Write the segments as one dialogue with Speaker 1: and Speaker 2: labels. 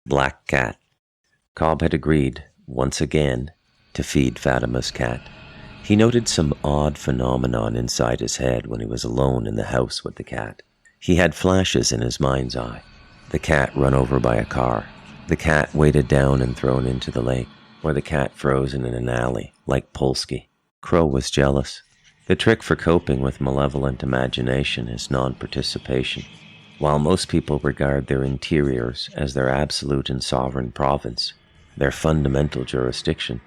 Speaker 1: Black cat. Cobb had agreed, once again, to feed Fatima's cat. He noted some odd phenomenon inside his head when he was alone in the house with the cat. He had flashes in his mind's eye. The cat run over by a car. The cat weighted down and thrown into the lake. Or the cat frozen in an alley, like Polsky. Crow was jealous. The trick for coping with malevolent imagination is non-participation. While most people regard their interiors as their absolute and sovereign province, their fundamental jurisdiction,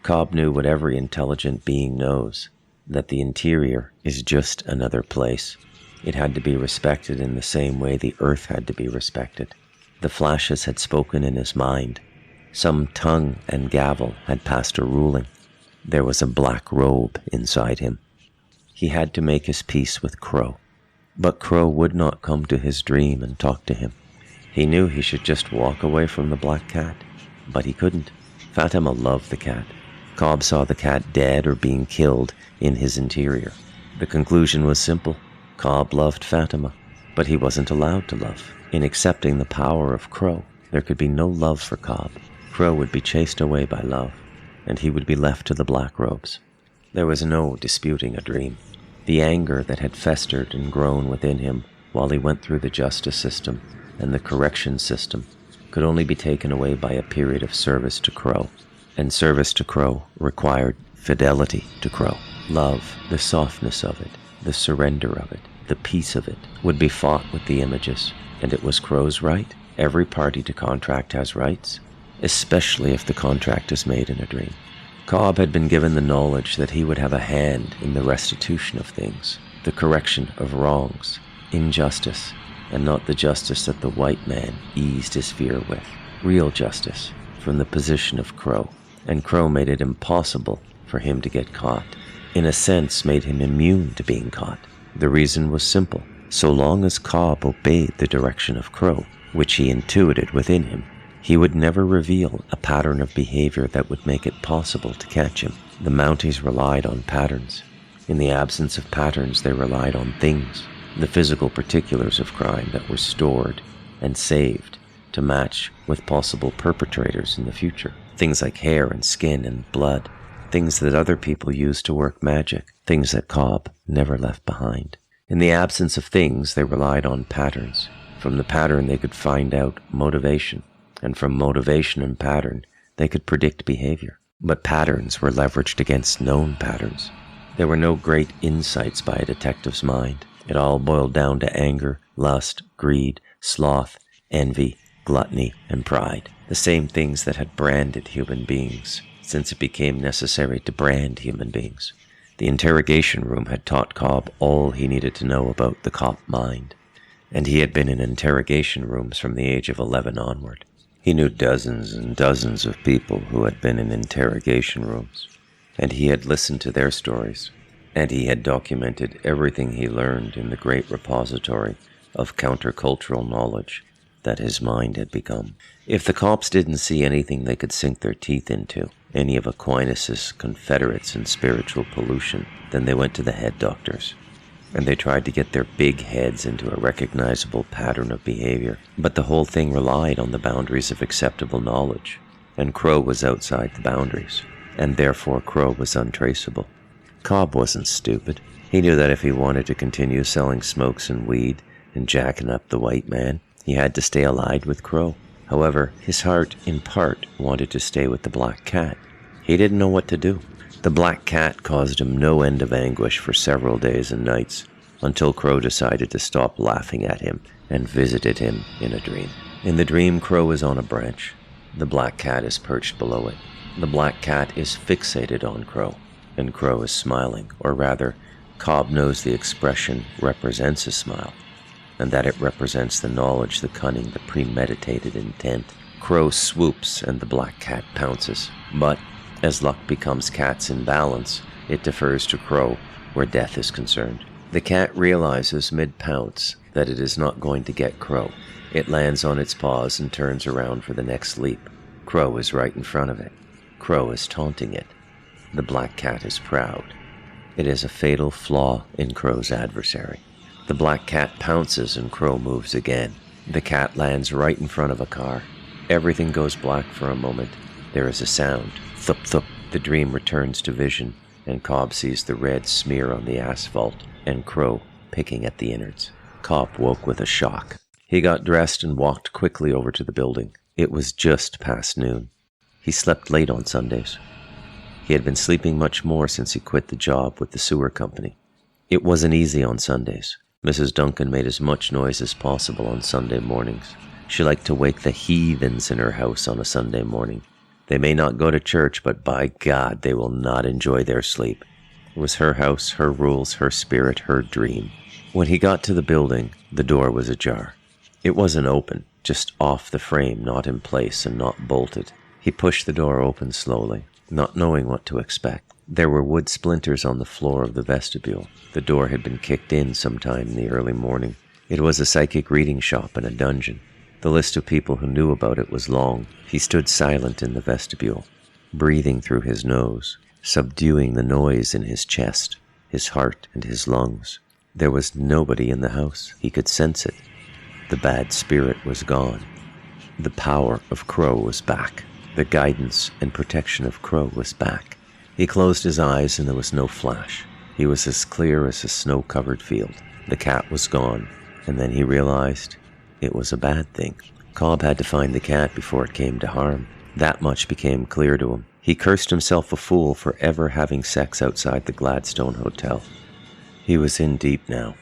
Speaker 1: Cobb knew what every intelligent being knows, that the interior is just another place. It had to be respected in the same way the earth had to be respected. The flashes had spoken in his mind. Some tongue and gavel had passed a ruling. There was a black robe inside him. He had to make his peace with Crow. But Crow would not come to his dream and talk to him. He knew he should just walk away from the black cat, but he couldn't. Fatima loved the cat. Cobb saw the cat dead or being killed in his interior. The conclusion was simple. Cobb loved Fatima, but he wasn't allowed to love. In accepting the power of Crow, there could be no love for Cobb. Crow would be chased away by love, and he would be left to the black robes. There was no disputing a dream. The anger that had festered and grown within him while he went through the justice system and the correction system could only be taken away by a period of service to Crow. And service to Crow required fidelity to Crow. Love, the softness of it, the surrender of it, the peace of it, would be fought with the images. And it was Crow's right. Every party to contract has rights, especially if the contract is made in a dream. Cobb had been given the knowledge that he would have a hand in the restitution of things, the correction of wrongs, injustice, and not the justice that the white man eased his fear with. Real justice, from the position of Crow. And Crow made it impossible for him to get caught. In a sense, made him immune to being caught. The reason was simple. So long as Cobb obeyed the direction of Crow, which he intuited within him, he would never reveal a pattern of behavior that would make it possible to catch him. The Mounties relied on patterns. In the absence of patterns, they relied on things, the physical particulars of crime that were stored and saved to match with possible perpetrators in the future. Things like hair and skin and blood, things that other people used to work magic, things that Cobb never left behind. In the absence of things, they relied on patterns. From the pattern, they could find out motivation. And from motivation and pattern, they could predict behavior. But patterns were leveraged against known patterns. There were no great insights by a detective's mind. It all boiled down to anger, lust, greed, sloth, envy, gluttony, and pride. The same things that had branded human beings, since it became necessary to brand human beings. The interrogation room had taught Cobb all he needed to know about the cop mind. And he had been in interrogation rooms from the age of 11 onward. He knew dozens and dozens of people who had been in interrogation rooms, and he had listened to their stories, and he had documented everything he learned in the great repository of countercultural knowledge that his mind had become. If the cops didn't see anything they could sink their teeth into, any of Aquinas' confederates in spiritual pollution, then they went to the head doctors. And they tried to get their big heads into a recognizable pattern of behavior. But the whole thing relied on the boundaries of acceptable knowledge, and Crow was outside the boundaries, and therefore Crow was untraceable. Cobb wasn't stupid. He knew that if he wanted to continue selling smokes and weed and jacking up the white man, he had to stay allied with Crow. However, his heart, in part, wanted to stay with the black cat. He didn't know what to do. The black cat caused him no end of anguish for several days and nights, until Crow decided to stop laughing at him and visited him in a dream. In the dream, Crow is on a branch. The black cat is perched below it. The black cat is fixated on Crow, and Crow is smiling, or rather, Cobb knows the expression represents a smile, and that it represents the knowledge, the cunning, the premeditated intent. Crow swoops and the black cat pounces, but as luck becomes cat's in balance, it defers to Crow where death is concerned. The cat realizes mid-pounce that it is not going to get Crow. It lands on its paws and turns around for the next leap. Crow is right in front of it. Crow is taunting it. The black cat is proud. It is a fatal flaw in Crow's adversary. The black cat pounces and Crow moves again. The cat lands right in front of a car. Everything goes black for a moment. There is a sound. Thup thup. The dream returns to vision, and Cobb sees the red smear on the asphalt and Crow picking at the innards. Cobb woke with a shock. He got dressed and walked quickly over to the building. It was just past noon. He slept late on Sundays. He had been sleeping much more since he quit the job with the sewer company. It wasn't easy on Sundays. Mrs. Duncan made as much noise as possible on Sunday mornings. She liked to wake the heathens in her house on a Sunday morning. They may not go to church, but by God, they will not enjoy their sleep. It was her house, her rules, her spirit, her dream. When he got to the building, the door was ajar. It wasn't open, just off the frame, not in place and not bolted. He pushed the door open slowly, not knowing what to expect. There were wood splinters on the floor of the vestibule. The door had been kicked in sometime in the early morning. It was a psychic reading shop and a dungeon. The list of people who knew about it was long. He stood silent in the vestibule, breathing through his nose, subduing the noise in his chest, his heart, and his lungs. There was nobody in the house. He could sense it. The bad spirit was gone. The power of Crow was back. The guidance and protection of Crow was back. He closed his eyes and there was no flash. He was as clear as a snow-covered field. The cat was gone, and then he realized it was a bad thing. Cobb had to find the cat before it came to harm. That much became clear to him. He cursed himself a fool for ever having sex outside the Gladstone Hotel. He was in deep now.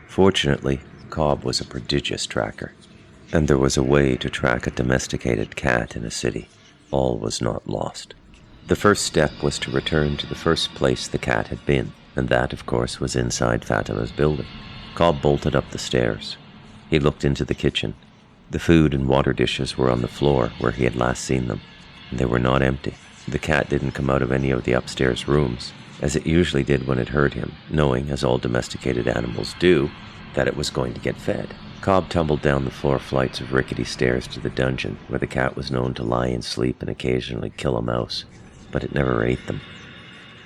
Speaker 1: Fortunately, Cobb was a prodigious tracker, and there was a way to track a domesticated cat in a city. All was not lost. The first step was to return to the first place the cat had been, and that, of course, was inside Fatima's building. Cobb bolted up the stairs. He looked into the kitchen. The food and water dishes were on the floor where he had last seen them, and they were not empty. The cat didn't come out of any of the upstairs rooms, as it usually did when it heard him, knowing, as all domesticated animals do, that it was going to get fed. Cobb tumbled down the 4 flights of rickety stairs to the dungeon, where the cat was known to lie and sleep and occasionally kill a mouse, but it never ate them.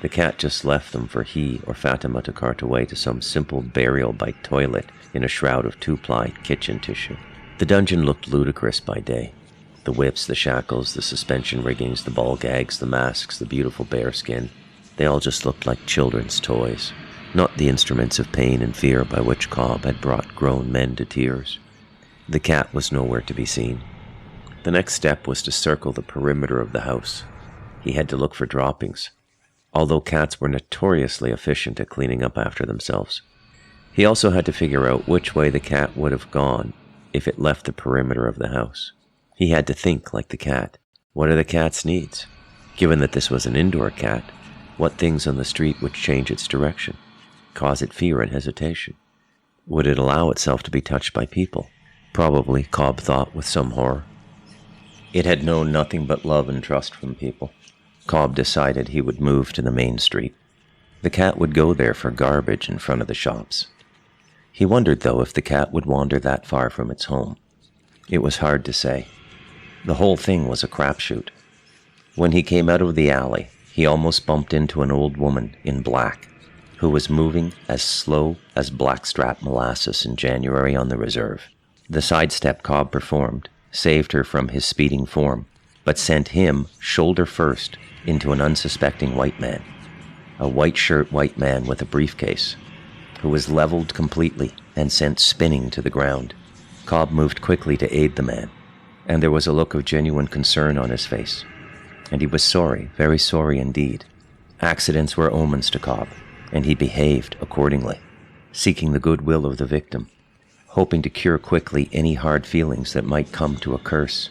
Speaker 1: The cat just left them for he or Fatima to cart away to some simple burial by toilet in a shroud of 2-ply kitchen tissue. The dungeon looked ludicrous by day. The whips, the shackles, the suspension riggings, the ball gags, the masks, the beautiful bearskin, they all just looked like children's toys, not the instruments of pain and fear by which Cobb had brought grown men to tears. The cat was nowhere to be seen. The next step was to circle the perimeter of the house. He had to look for droppings, although cats were notoriously efficient at cleaning up after themselves. He also had to figure out which way the cat would have gone if it left the perimeter of the house. He had to think like the cat. What are the cat's needs? Given that this was an indoor cat, what things on the street would change its direction, cause it fear and hesitation? Would it allow itself to be touched by people? Probably, Cobb thought with some horror. It had known nothing but love and trust from people. Cobb decided he would move to the main street. The cat would go there for garbage in front of the shops. He wondered, though, if the cat would wander that far from its home. It was hard to say. The whole thing was a crapshoot. When he came out of the alley, he almost bumped into an old woman in black, who was moving as slow as blackstrap molasses in January on the reserve. The sidestep Cobb performed saved her from his speeding form, but sent him, shoulder first, into an unsuspecting white man. A white-shirt white man with a briefcase, who was leveled completely and sent spinning to the ground. Cobb moved quickly to aid the man, and there was a look of genuine concern on his face. And he was sorry, very sorry indeed. Accidents were omens to Cobb, and he behaved accordingly, seeking the goodwill of the victim, hoping to cure quickly any hard feelings that might come to a curse.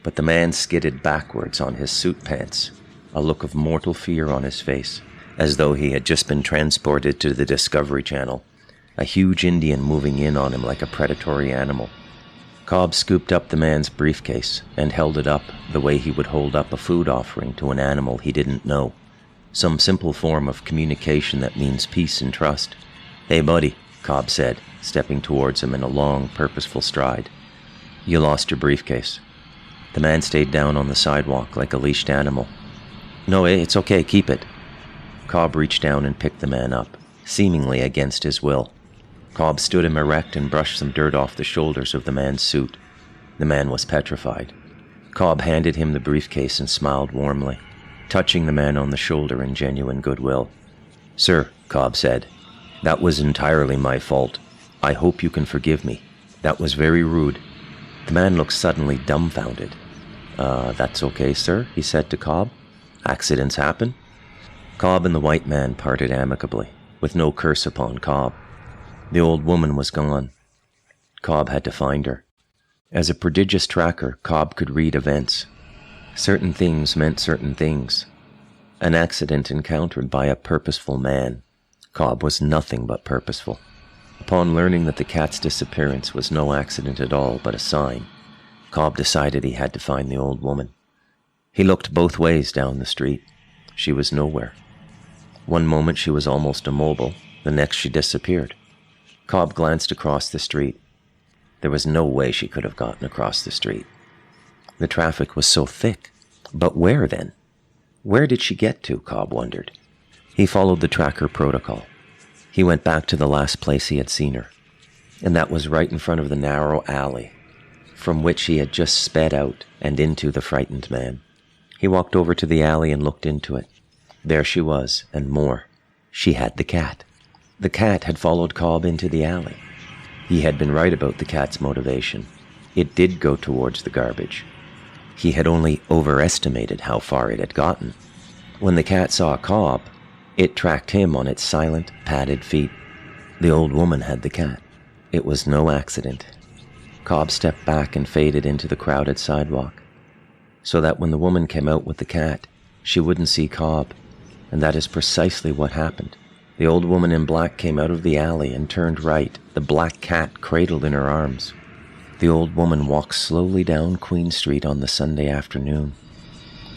Speaker 1: But the man skidded backwards on his suit pants, a look of mortal fear on his face, as though he had just been transported to the Discovery Channel, a huge Indian moving in on him like a predatory animal. Cobb scooped up the man's briefcase and held it up the way he would hold up a food offering to an animal he didn't know, some simple form of communication that means peace and trust. "Hey, buddy," Cobb said, stepping towards him in a long, purposeful stride. "You lost your briefcase." The man stayed down on the sidewalk like a leashed animal. "No, it's okay, keep it." Cobb reached down and picked the man up, seemingly against his will. Cobb stood him erect and brushed some dirt off the shoulders of the man's suit. The man was petrified. Cobb handed him the briefcase and smiled warmly, touching the man on the shoulder in genuine goodwill. "Sir," Cobb said, "that was entirely my fault. I hope you can forgive me. That was very rude." The man looked suddenly dumbfounded. That's okay, sir," he said to Cobb. "Accidents happen." Cobb and the white man parted amicably, with no curse upon Cobb. The old woman was gone. Cobb had to find her. As a prodigious tracker, Cobb could read events. Certain things meant certain things. An accident encountered by a purposeful man. Cobb was nothing but purposeful. Upon learning that the cat's disappearance was no accident at all but a sign, Cobb decided he had to find the old woman. He looked both ways down the street. She was nowhere. One moment she was almost immobile, the next she disappeared. Cobb glanced across the street. There was no way she could have gotten across the street. The traffic was so thick. But where then? Where did she get to, Cobb wondered. He followed the tracker protocol. He went back to the last place he had seen her, and that was right in front of the narrow alley from which he had just sped out and into the frightened man. He walked over to the alley and looked into it. There she was, and more. She had the cat. The cat had followed Cobb into the alley. He had been right about the cat's motivation. It did go towards the garbage. He had only overestimated how far it had gotten. When the cat saw Cobb, it tracked him on its silent, padded feet. The old woman had the cat. It was no accident. Cobb stepped back and faded into the crowded sidewalk, so that when the woman came out with the cat, she wouldn't see Cobb, and that is precisely what happened. The old woman in black came out of the alley and turned right, the black cat cradled in her arms. The old woman walked slowly down Queen Street on the Sunday afternoon.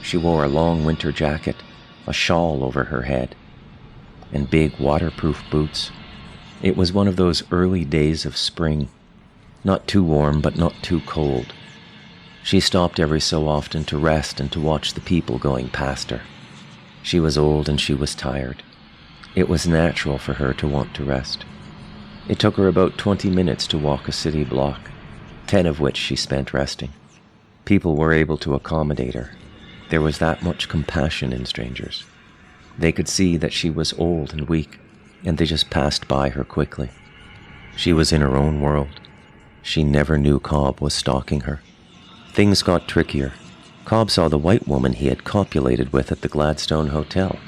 Speaker 1: She wore a long winter jacket, a shawl over her head, and big waterproof boots. It was one of those early days of spring, not too warm but not too cold. She stopped every so often to rest and to watch the people going past her. She was old and she was tired. It was natural for her to want to rest. It took her about 20 minutes to walk a city block, 10 of which she spent resting. People were able to accommodate her. There was that much compassion in strangers. They could see that she was old and weak, and they just passed by her quickly. She was in her own world. She never knew Cobb was stalking her. Things got trickier. Cobb saw the white woman he had copulated with at the Gladstone Hotel,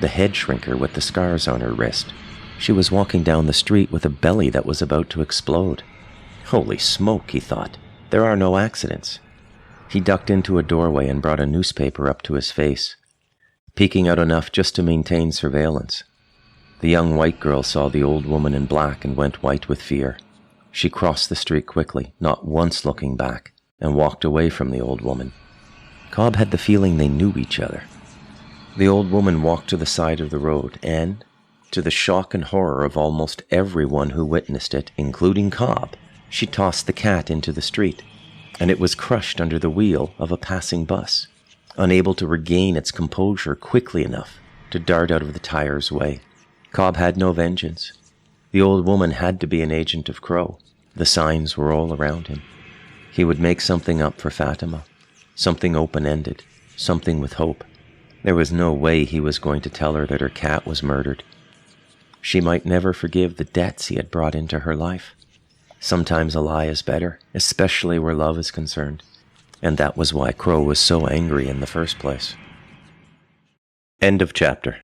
Speaker 1: the head shrinker with the scars on her wrist. She was walking down the street with a belly that was about to explode. Holy smoke, he thought. There are no accidents. He ducked into a doorway and brought a newspaper up to his face, peeking out enough just to maintain surveillance. The young white girl saw the old woman in black and went white with fear. She crossed the street quickly, not once looking back, and walked away from the old woman. Cobb had the feeling they knew each other. The old woman walked to the side of the road and, to the shock and horror of almost everyone who witnessed it, including Cobb, she tossed the cat into the street, and it was crushed under the wheel of a passing bus, unable to regain its composure quickly enough to dart out of the tire's way. Cobb had no vengeance. The old woman had to be an agent of Crow. The signs were all around him. He would make something up for Fatima, something open-ended, something with hope. There was no way he was going to tell her that her cat was murdered. She might never forgive the debts he had brought into her life. Sometimes a lie is better, especially where love is concerned, and that was why Crow was so angry in the first place. End of chapter.